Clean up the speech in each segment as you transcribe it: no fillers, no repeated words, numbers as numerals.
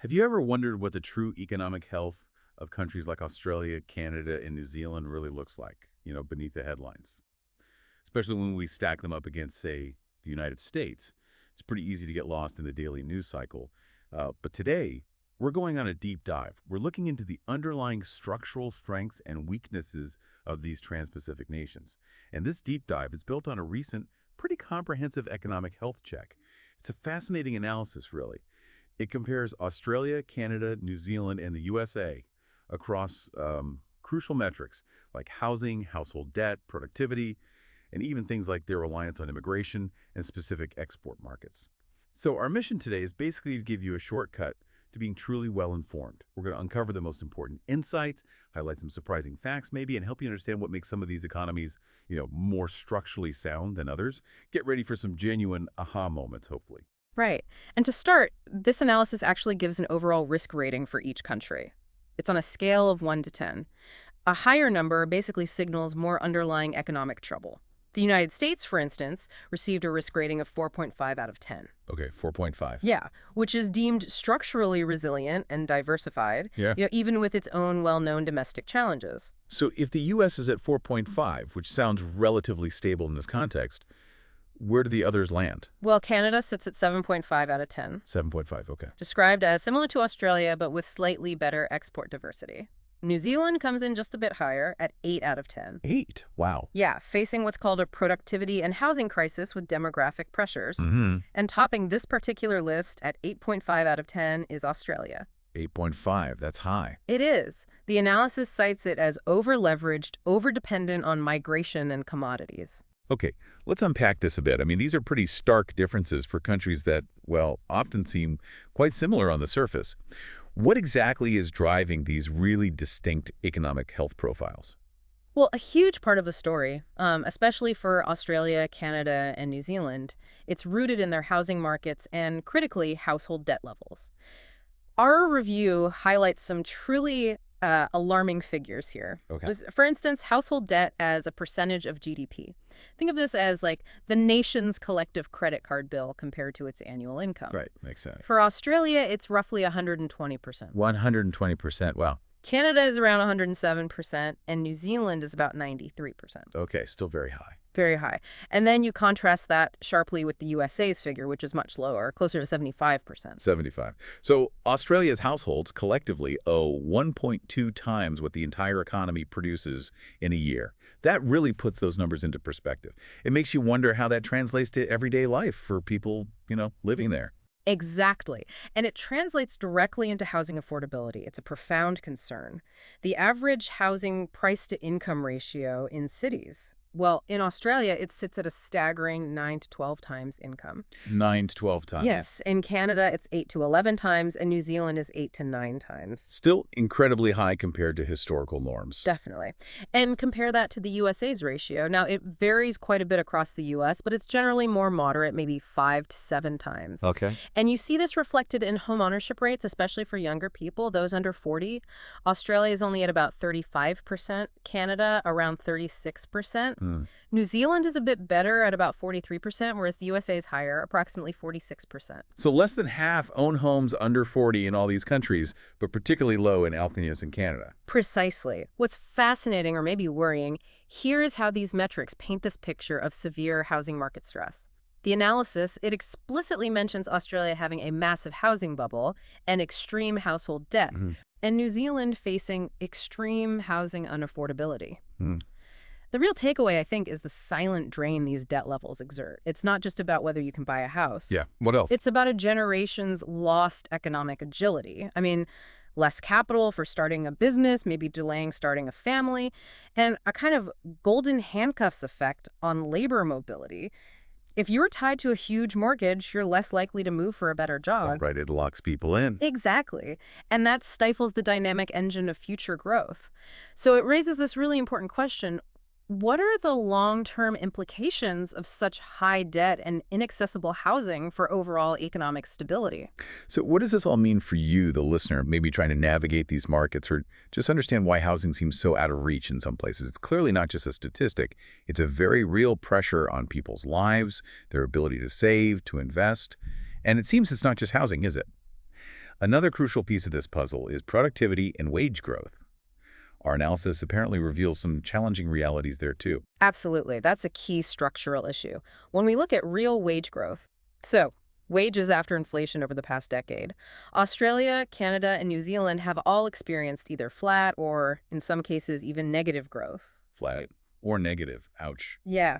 Have you ever wondered what the true economic health of countries like Australia, Canada, and New Zealand really looks like, beneath the headlines? Especially when we stack them up against, say, the United States. It's pretty easy to get lost in the daily news cycle. But today, we're going on a deep dive. We're looking into the underlying structural strengths and weaknesses of these trans-Pacific nations. And this deep dive is built on a recent, pretty comprehensive economic health check. It's a fascinating analysis, really. It compares Australia, Canada, New Zealand, and the USA across crucial metrics like housing, household debt, productivity, and even things like their reliance on immigration and specific export markets. So our mission today is basically to give you a shortcut to being truly well-informed. We're going to uncover the most important insights, highlight some surprising facts maybe, and help you understand what makes some of these economies, more structurally sound than others. Get ready for some genuine aha moments, hopefully. Right. And to start, this analysis actually gives an overall risk rating for each country. It's on a scale of 1 to 10. A higher number basically signals more underlying economic trouble. The United States, for instance, received a risk rating of 4.5 out of 10. Okay, 4.5. Yeah, which is deemed structurally resilient and diversified, Yeah. even with its own well-known domestic challenges. So if the U.S. is at 4.5, which sounds relatively stable in this context, where do the others land? Well, Canada sits at 7.5 out of 10. 7.5, okay. Described as similar to Australia, but with slightly better export diversity. New Zealand comes in just a bit higher at 8 out of 10. 8? Wow. Yeah, facing what's called a productivity and housing crisis with demographic pressures. Mm-hmm. And topping this particular list at 8.5 out of 10 is Australia. 8.5, that's high. It is. The analysis cites it as over-leveraged, over-dependent on migration and commodities. Okay, let's unpack this a bit. I mean, these are pretty stark differences for countries that, well, often seem quite similar on the surface. What exactly is driving these really distinct economic health profiles? Well, a huge part of the story, especially for Australia, Canada, and New Zealand, it's rooted in their housing markets and, critically, household debt levels. Our review highlights some truly alarming figures here. Okay. For instance, household debt as a percentage of GDP. Think of this as like the nation's collective credit card bill compared to its annual income. Right, makes sense. For Australia, it's roughly 120%. 120%, wow. Canada is around 107%, and New Zealand is about 93%. Okay, still very high. Very high. And then you contrast that sharply with the USA's figure, which is much lower, closer to 75%. 75. So Australia's households collectively owe 1.2 times what the entire economy produces in a year. That really puts those numbers into perspective. It makes you wonder how that translates to everyday life for people, living there. Exactly. And it translates directly into housing affordability. It's a profound concern. The average housing price-to-income ratio in cities, well, in Australia, it sits at a staggering 9 to 12 times income. 9 to 12 times. Yes. In Canada, it's 8 to 11 times, and New Zealand is 8 to 9 times. Still incredibly high compared to historical norms. Definitely. And compare that to the USA's ratio. Now, it varies quite a bit across the US, but it's generally more moderate, maybe 5 to 7 times. Okay. And you see this reflected in home ownership rates, especially for younger people, those under 40. Australia is only at about 35%, Canada around 36%. New Zealand is a bit better at about 43%, whereas the USA is higher, approximately 46%. So less than half own homes under 40 in all these countries, but particularly low in Althenius and Canada. Precisely. What's fascinating, or maybe worrying, here is how these metrics paint this picture of severe housing market stress. The analysis, it explicitly mentions Australia having a massive housing bubble and extreme household debt, and New Zealand facing extreme housing unaffordability. The real takeaway, I think, is the silent drain these debt levels exert. It's not just about whether you can buy a house. Yeah, what else? It's about a generation's lost economic agility. I mean, less capital for starting a business, maybe delaying starting a family, and a kind of golden handcuffs effect on labor mobility. If you're tied to a huge mortgage, you're less likely to move for a better job. Right, it locks people in. Exactly. And that stifles the dynamic engine of future growth. So it raises this really important question. What are the long-term implications of such high debt and inaccessible housing for overall economic stability? So what does this all mean for you, the listener, maybe trying to navigate these markets or just understand why housing seems so out of reach in some places? It's clearly not just a statistic. It's a very real pressure on people's lives, their ability to save, to invest. And it seems it's not just housing, is it? Another crucial piece of this puzzle is productivity and wage growth. Our analysis apparently reveals some challenging realities there, too. Absolutely. That's a key structural issue. When we look at real wage growth, so wages after inflation over the past decade, Australia, Canada, and New Zealand have all experienced either flat or, in some cases, even negative growth. Flat or negative. Ouch. Yeah.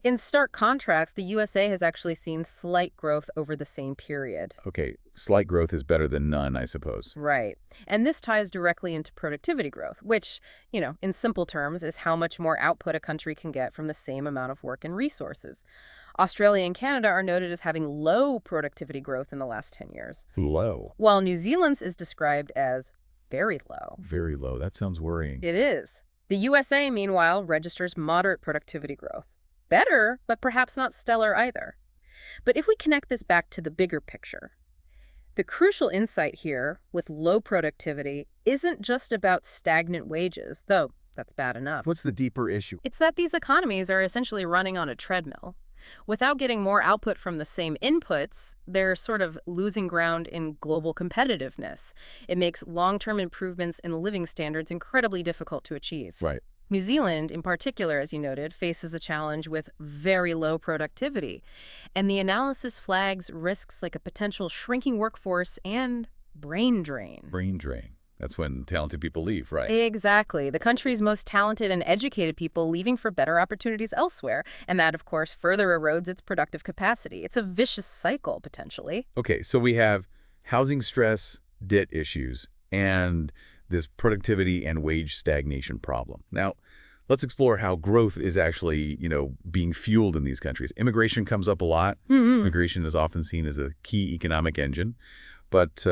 In stark contrast, the USA has actually seen slight growth over the same period. Okay, slight growth is better than none, I suppose. Right. And this ties directly into productivity growth, which, in simple terms, is how much more output a country can get from the same amount of work and resources. Australia and Canada are noted as having low productivity growth in the last 10 years, Low. while New Zealand's is described as very low. Very low. That sounds worrying. It is. The USA, meanwhile, registers moderate productivity growth. Better, but perhaps not stellar either. But if we connect this back to the bigger picture, the crucial insight here with low productivity isn't just about stagnant wages, though that's bad enough. What's the deeper issue? It's that these economies are essentially running on a treadmill. Without getting more output from the same inputs, they're sort of losing ground in global competitiveness. It makes long-term improvements in living standards incredibly difficult to achieve. Right. New Zealand, in particular, as you noted, faces a challenge with very low productivity. And the analysis flags risks like a potential shrinking workforce and brain drain. Brain drain. That's when talented people leave, right? Exactly. The country's most talented and educated people leaving for better opportunities elsewhere. And that, of course, further erodes its productive capacity. It's a vicious cycle, potentially. Okay, so we have housing stress, debt issues, and this productivity and wage stagnation problem. Now, let's explore how growth is actually, being fueled in these countries. Immigration comes up a lot. Immigration is often seen as a key economic engine. But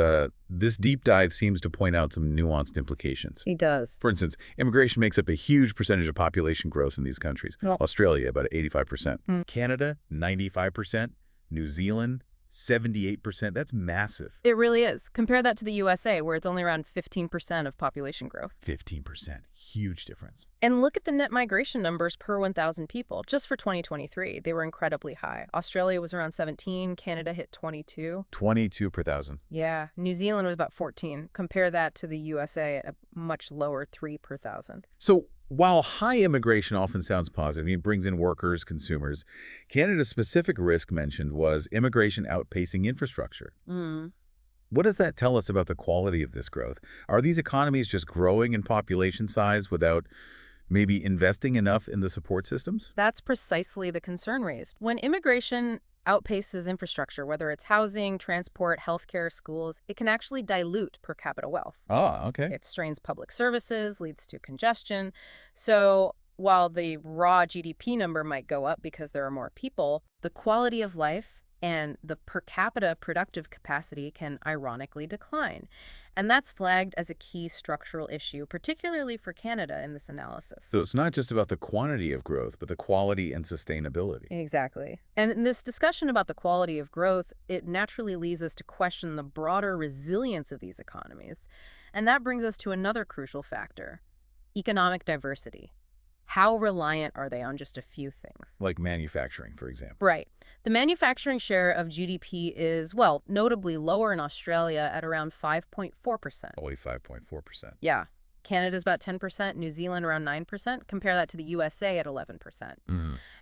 this deep dive seems to point out some nuanced implications. He does. For instance, immigration makes up a huge percentage of population growth in these countries. Well, Australia, about 85%. Canada, 95%. New Zealand, 78%. That's massive. it really is. Compare that to the USA, where it's only around 15% of population growth. 15%. Huge difference. And look at the net migration numbers per 1,000 people. Just for 2023, they were incredibly high. Australia was around 17, Canada hit 22. 22 per thousand. Yeah, New Zealand was about 14. Compare that to the USA at a much lower 3 per thousand. So while high immigration often sounds positive, it brings in workers, consumers, Canada's specific risk mentioned was immigration outpacing infrastructure. What does that tell us about the quality of this growth? Are these economies just growing in population size without maybe investing enough in the support systems? That's precisely the concern raised. When immigration outpaces infrastructure, whether it's housing, transport, healthcare, schools, it can actually dilute per capita wealth. Ah, okay. It strains public services, leads to congestion. So while the raw GDP number might go up because there are more people, the quality of life and the per capita productive capacity can ironically decline. And that's flagged as a key structural issue, particularly for Canada in this analysis. So it's not just about the quantity of growth, but the quality and sustainability. Exactly. And in this discussion about the quality of growth, it naturally leads us to question the broader resilience of these economies. And that brings us to another crucial factor, economic diversity. How reliant are they on just a few things? Like manufacturing, for example. Right. The manufacturing share of GDP is, well, notably lower in Australia at around 5.4%. Only 5.4%. Yeah. Canada's about 10%, New Zealand around 9%. Compare that to the USA at 11%.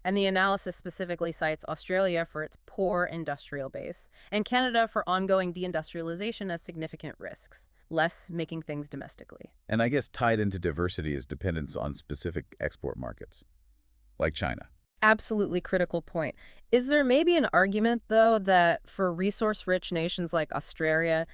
And the analysis specifically cites Australia for its poor industrial base and Canada for ongoing deindustrialization as significant risks, less making things domestically. And I guess tied into diversity is dependence on specific export markets, like China. Absolutely critical point. Is there maybe an argument, though, that for resource-rich nations like Australia,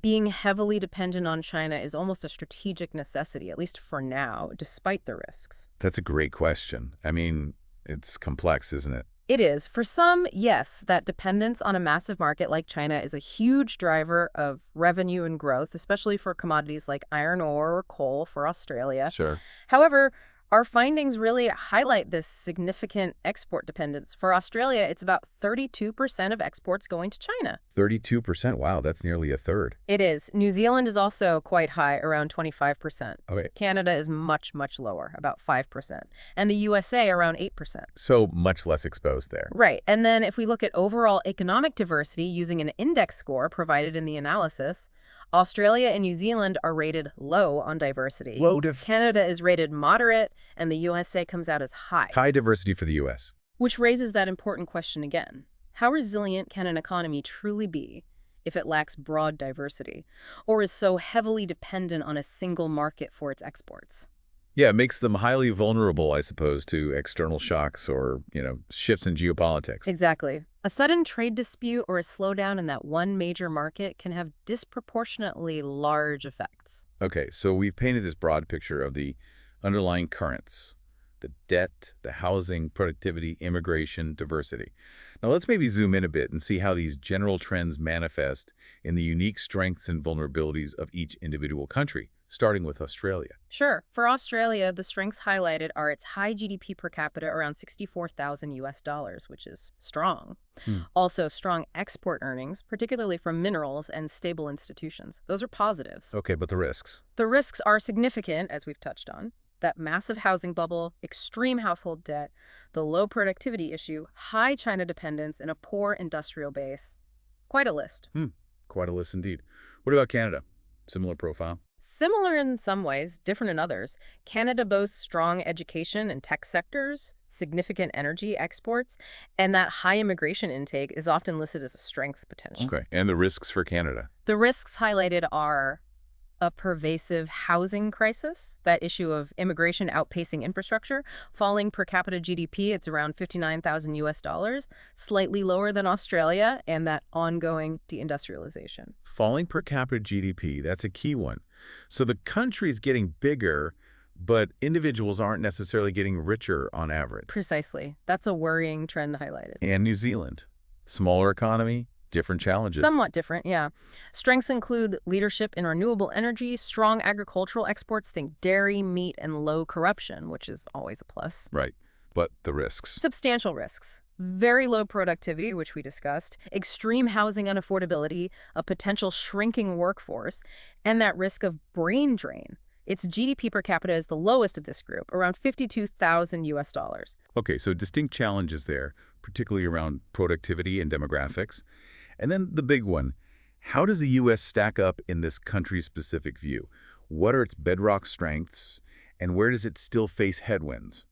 being heavily dependent on China is almost a strategic necessity, at least for now, despite the risks? That's a great question. I mean, it's complex, isn't it? It is. For some, yes, that dependence on a massive market like China is a huge driver of revenue and growth, especially for commodities like iron ore or coal for Australia. Sure. However, Our findings really highlight this significant export dependence. For Australia, it's about 32% of exports going to China. 32%. Wow, that's nearly a third. It is. New Zealand is also quite high, around 25%. Okay. Canada is much, much lower, about 5%. And the USA around 8%. So much less exposed there. Right. And then if we look at overall economic diversity using an index score provided in the analysis, Australia and New Zealand are rated low on diversity. Canada is rated moderate, and the USA comes out as high. High diversity for the U.S. Which raises that important question again. How resilient can an economy truly be if it lacks broad diversity, or is so heavily dependent on a single market for its exports? Yeah, it makes them highly vulnerable, I suppose, to external shocks or, shifts in geopolitics. Exactly. A sudden trade dispute or a slowdown in that one major market can have disproportionately large effects. Okay, so we've painted this broad picture of the underlying currents, the debt, the housing, productivity, immigration, diversity. Now let's maybe zoom in a bit and see how these general trends manifest in the unique strengths and vulnerabilities of each individual country, starting with Australia. Sure. For Australia, the strengths highlighted are its high GDP per capita, around 64,000 US dollars, which is strong. Also, strong export earnings, particularly from minerals and stable institutions. Those are positives. Okay, but the risks? The risks are significant, as we've touched on. That massive housing bubble, extreme household debt, the low productivity issue, high China dependence, and a poor industrial base. Quite a list. Quite a list indeed. What about Canada? Similar profile? Similar in some ways, different in others. Canada boasts strong education and tech sectors, significant energy exports, and that high immigration intake is often listed as a strength potential. Okay, and the risks for Canada? The risks highlighted are a pervasive housing crisis, that issue of immigration outpacing infrastructure, falling per capita GDP, it's around 59,000 US dollars, slightly lower than Australia, and that ongoing deindustrialization. Falling per capita GDP, that's a key one. So the country's getting bigger, but individuals aren't necessarily getting richer on average. Precisely. That's a worrying trend highlighted. And New Zealand, smaller economy, different challenges. Somewhat different, yeah. Strengths include leadership in renewable energy, strong agricultural exports, think dairy, meat, and low corruption, which is always a plus. Right, but the risks. Substantial risks. Very low productivity, which we discussed, extreme housing unaffordability, a potential shrinking workforce, and that risk of brain drain. Its GDP per capita is the lowest of this group, around 52,000 US dollars. Okay, so distinct challenges there, particularly around productivity and demographics. And then the big one, how does the U.S. stack up in this country-specific view? What are its bedrock strengths, and where does it still face headwinds,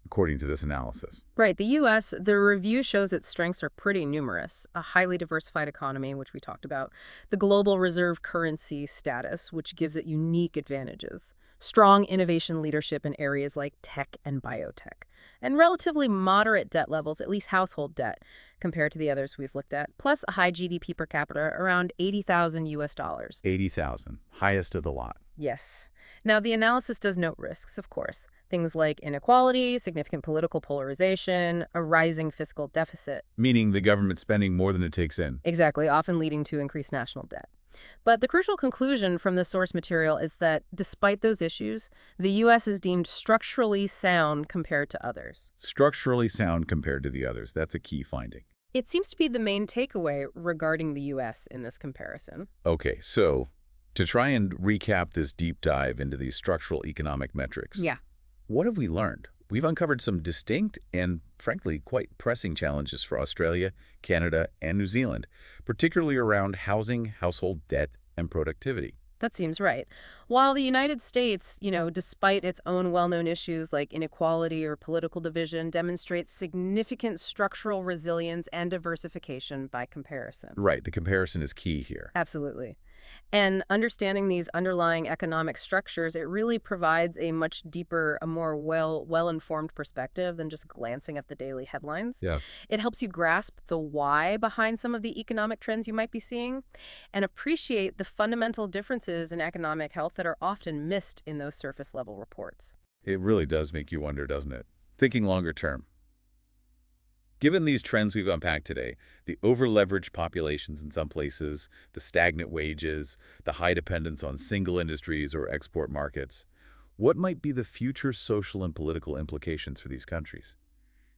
according to this analysis? Right. The U.S., the review shows its strengths are pretty numerous. A highly diversified economy, which we talked about. The global reserve currency status, which gives it unique advantages. Strong innovation leadership in areas like tech and biotech. And relatively moderate debt levels, at least household debt, compared to the others we've looked at. Plus a high GDP per capita, around 80,000 US dollars. 80,000, highest of the lot. Yes. Now, the analysis does note risks, of course. Things like inequality, significant political polarization, a rising fiscal deficit. Meaning the government spending more than it takes in. Exactly, often leading to increased national debt. But the crucial conclusion from the source material is that despite those issues, the U.S. is deemed structurally sound compared to others. Structurally sound compared to the others. That's a key finding. It seems to be the main takeaway regarding the U.S. in this comparison. Okay, so to try and recap this deep dive into these structural economic metrics. Yeah. What have we learned? We've uncovered some distinct and, frankly, quite pressing challenges for Australia, Canada, and New Zealand, particularly around housing, household debt, and productivity. That seems right. While the United States, despite its own well-known issues like inequality or political division, demonstrates significant structural resilience and diversification by comparison. Right, the comparison is key here. Absolutely. And understanding these underlying economic structures, it really provides a much deeper, a more well-informed perspective than just glancing at the daily headlines. Yeah. It helps you grasp the why behind some of the economic trends you might be seeing and appreciate the fundamental differences in economic health that are often missed in those surface-level reports. It really does make you wonder, doesn't it? Thinking longer term. Given these trends we've unpacked today, the over-leveraged populations in some places, the stagnant wages, the high dependence on single industries or export markets, What might be the future social and political implications for these countries?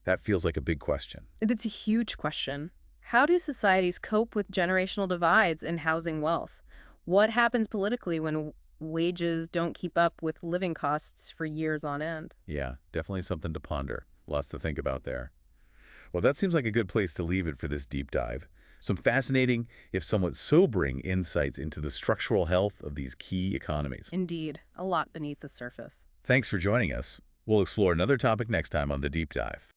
That feels like a big question. It's a huge question. How do societies cope with generational divides in housing wealth? What happens politically when wages don't keep up with living costs for years on end? Yeah, definitely something to ponder. Lots to think about there. Well, that seems like a good place to leave it for this deep dive. Some fascinating, if somewhat sobering, insights into the structural health of these key economies. Indeed, a lot beneath the surface. Thanks for joining us. We'll explore another topic next time on The Deep Dive.